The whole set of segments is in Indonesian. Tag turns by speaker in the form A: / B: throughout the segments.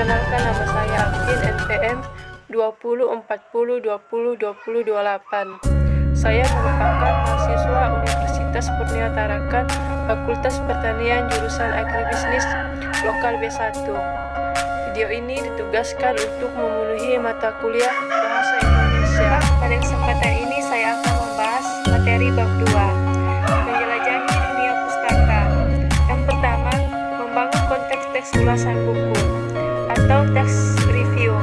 A: Perkenalkan, nama saya Afin, NPM 204020202028. Saya merupakan mahasiswa Universitas Kurnia Tarakan, Fakultas Pertanian jurusan Agribisnis Lokal B1. Video ini ditugaskan untuk memenuhi mata kuliah Bahasa Indonesia. Pada kesempatan ini saya akan membahas materi bab 2, menjelajahi dunia pustaka. Yang pertama, membangun konteks teks ulasan buku atau teks review.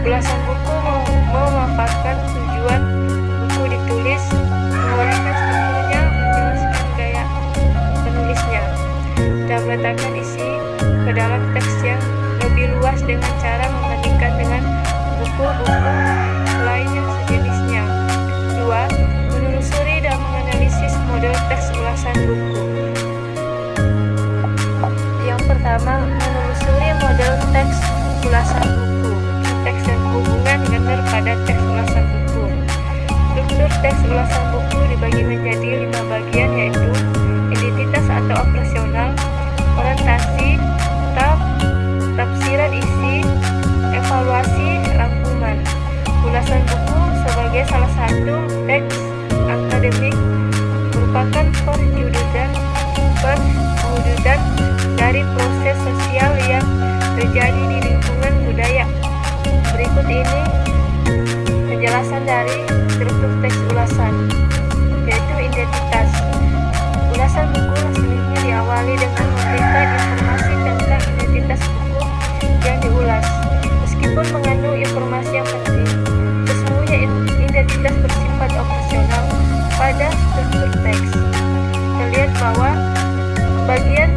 A: Ulasan buku memaparkan tujuan buku ditulis, menguraikan strukturnya, menjelaskan gaya penulisnya, dan meletakkan isi ke dalam teks yang lebih luas dengan cara membandingkan dengan buku-buku lain yang sejenisnya. 2. Menelusuri dan menganalisis model teks ulasan buku. Yang pertama, menelusuri model teks ulasan buku. Teks dan hubungan genre pada teks ulasan buku. Struktur teks ulasan buku dibagi menjadi 5 bagian, yaitu identitas atau operasional, orientasi, tafsiran isi, evaluasi, rangkuman. Ulasan buku sebagai salah satu teks akademik merupakan perwujudan dari proses sosial yang terjadi di lingkungan budaya. Berikut ini penjelasan dari struktur teks ulasan, yaitu identitas. Ulasan buku selanjutnya diawali dengan memberikan informasi tentang identitas buku yang diulas. Meskipun mengandung informasi yang penting, sesungguhnya identitas bersifat operasional pada struktur teks. Terlihat bahwa bagian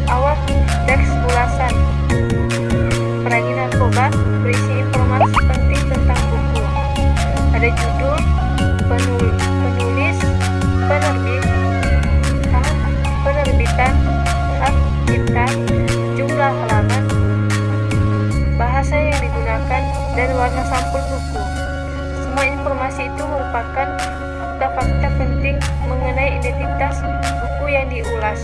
A: awal teks ulasan, perangi narkoba, berisi informasi penting tentang buku. Ada judul, penulis, penerbit, penerbitan, hak cipta, jumlah halaman, bahasa yang digunakan, dan warna sampul buku. Semua informasi itu merupakan fakta-fakta penting mengenai identitas buku yang diulas.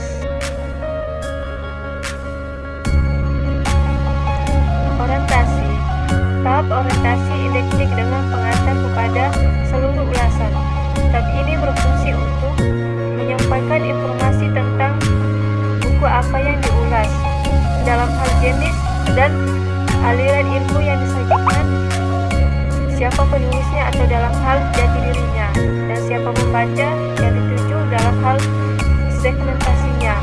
A: Orientasi. Tahap orientasi identik dengan pengantar kepada seluruh ulasan. Tahap ini berfungsi untuk menyampaikan informasi tentang buku apa yang diulas, dalam hal jenis dan aliran ilmu yang disajikan, siapa penulisnya atau dalam hal jati dirinya, dan siapa pembaca yang dituju dalam hal segmentasinya.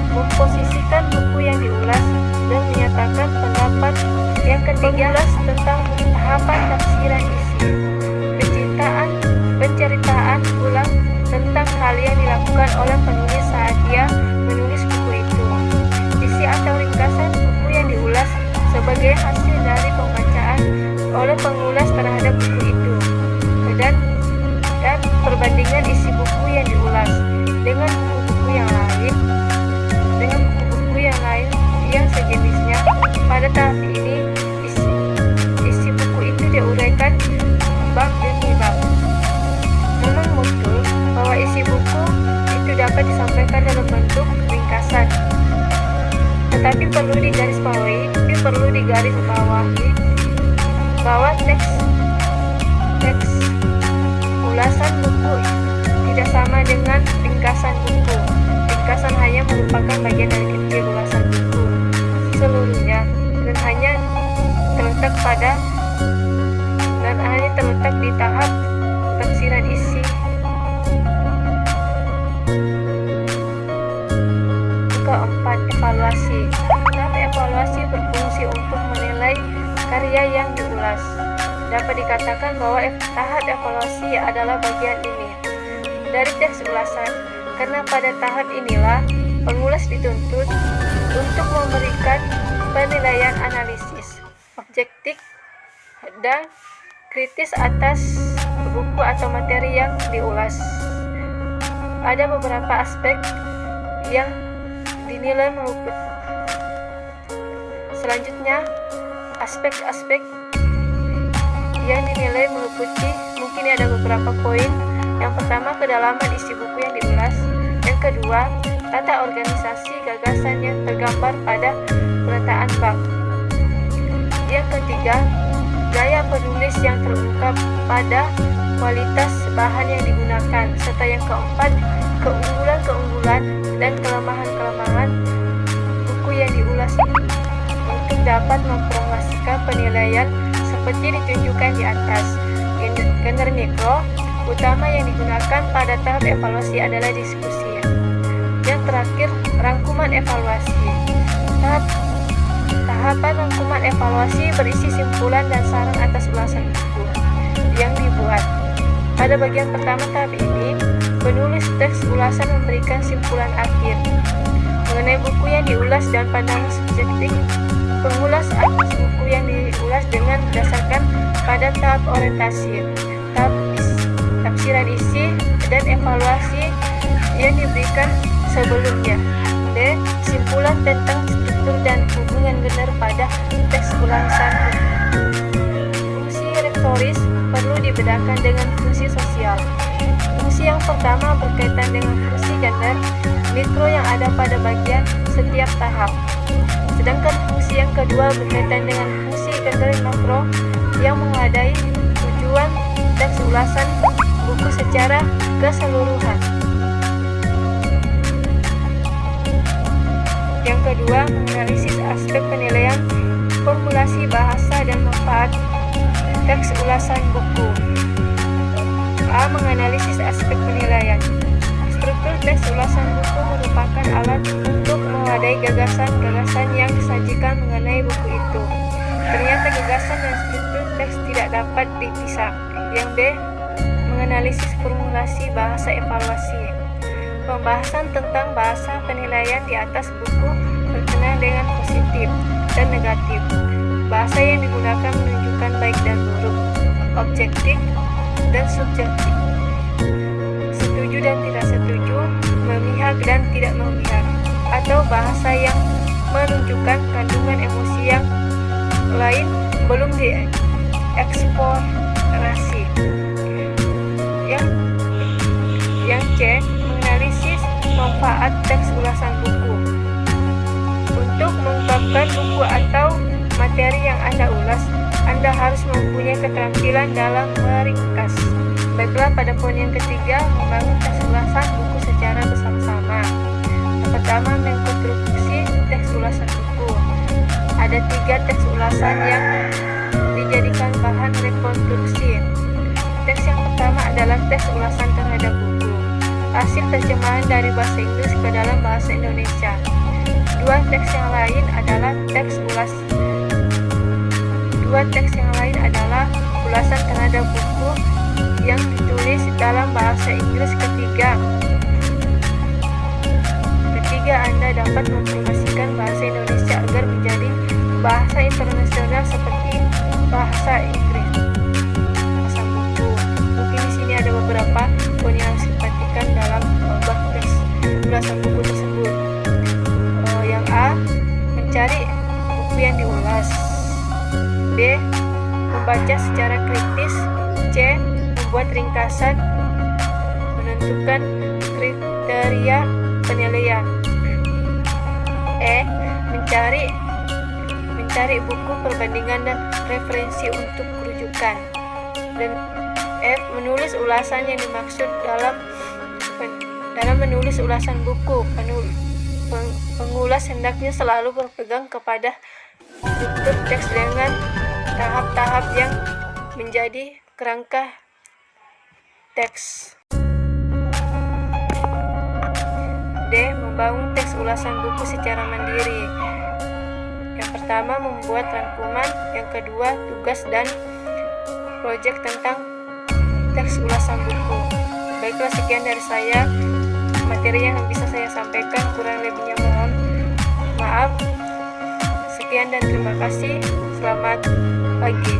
A: Memposisikan buku yang diulas dan menyatakan pendapat. Yang ketiga, tentang tahapan tafsiran isi, penceritaan ulang tentang hal yang dilakukan oleh penulis saat dia menulis buku itu. Isi atau ringkasan buku yang diulas sebagai hasil dari pembacaan oleh pengulas terhadap buku itu, dan perbandingan isi buku yang diulas dengan buku-buku yang lain yang sejenisnya. Pada tahap ini isi buku itu diuraikan bab demi bab. Memang betul bahwa isi buku itu dapat disampaikan dalam bentuk ringkasan, tetapi perlu digarisbawahi bahwa teks ulasan buku tidak sama dengan ringkasan buku. Ringkasan hanya merupakan bagian dari kecil ulasan buku seluruhnya, dan hanya terletak di tahap tafsiran isi. Keempat, evaluasi. Tahap evaluasi berfungsi untuk menilai karya yang diulas. Dapat dikatakan bahwa tahap evaluasi adalah bagian ini dari teks ulasan, karena pada tahap inilah pengulas dituntut untuk memberikan penilaian analisis, objektif, dan kritis atas buku atau materi yang diulas. Ada beberapa aspek yang dinilai meliputi. Selanjutnya, aspek-aspek yang dinilai meliputi, mungkin ada beberapa poin. Yang pertama, kedalaman isi buku yang diulas. Yang kedua, tata organisasi gagasan yang tergambar pada penataan bab. Yang ketiga, gaya penulis yang terungkap pada kualitas bahan yang digunakan. Serta yang keempat, keunggulan-keunggulan dan kelemahan-kelemahan buku yang diulas untuk dapat mempromosikan penilaian seperti ditunjukkan di atas. Genre mikro utama yang digunakan pada tahap evaluasi adalah diskusi. Yang terakhir, rangkuman evaluasi. Tahapan rangkuman evaluasi berisi simpulan dan saran atas ulasan buku yang dibuat. Pada bagian pertama tahap ini, penulis teks ulasan memberikan simpulan akhir mengenai buku yang diulas dan pandangan subjektif pengulas atas buku yang diulas dengan berdasarkan pada tahap orientasi, tahap tafsiran isi, dan evaluasi yang diberikan sebelumnya. D. Simpulan tentang struktur dan hubungan genre pada teks ulasan. Fungsi rektoris perlu dibedakan dengan fungsi sosial. Fungsi yang pertama berkaitan dengan fungsi genre mikro yang ada pada bagian setiap tahap. Sedangkan fungsi yang kedua berkaitan dengan fungsi genre makro yang mengadai tujuan teks ulasan buku secara keseluruhan. Yang kedua, menganalisis aspek penilaian, formulasi bahasa dan manfaat teks ulasan buku. A. Menganalisis aspek penilaian. Struktur teks ulasan buku merupakan alat untuk mewadai gagasan-gagasan yang disajikan mengenai buku itu. Ternyata gagasan dan struktur teks tidak dapat dipisah. Yang B. Menganalisis formulasi bahasa evaluasi. Pembahasan tentang bahasa penilaian di atas buku berkenaan dengan positif dan negatif. Bahasa yang digunakan menunjukkan baik dan buruk, objektif dan subjektif, setuju dan tidak setuju, memihak dan tidak memihak, atau bahasa yang menunjukkan kandungan emosi yang lain belum dieksplorasi. Yang C. Menganalisis manfaat teks ulasan buku. Untuk mengungkapkan buku atau materi yang Anda ulas, Anda harus mempunyai keterampilan dalam meringkas. Baiklah, pada poin yang ketiga, membangun teks ulasan buku secara bersama-sama. Yang pertama, mengkonstruksi teks ulasan buku. Ada 3 teks ulasan yang dijadikan bahan rekonstruksi. Teks yang pertama adalah teks ulasan terhadap buku, hasil terjemahan dari bahasa Inggris ke dalam bahasa Indonesia. 2 teks yang lain adalah ulasan terhadap buku yang ditulis dalam bahasa Inggris. Ketiga, Anda dapat mempromosikan bahasa Indonesia agar menjadi bahasa internasional seperti bahasa Inggris. Bahasa buku. Mungkin di sini ada beberapa poin yang harus diperhatikan dalam membuat teks ulasan buku tersebut. Yang A, mencari buku yang diulas. B, membaca secara kritis. C, membuat ringkasan, menentukan kriteria penilaian. E, mencari buku perbandingan dan referensi untuk rujukan. Dan F, menulis ulasan yang dimaksud dalam menulis ulasan buku. Pengulas hendaknya selalu berpegang kepada struktur teks dengan tahap-tahap yang menjadi kerangka teks. D, membangun teks ulasan buku secara mandiri. Yang pertama, membuat rangkuman. Yang kedua, tugas dan proyek tentang teks ulasan buku. Baiklah, sekian dari saya materi yang bisa saya sampaikan, kurang lebihnya mohon maaf. Sekian dan terima kasih. Selamat pagi.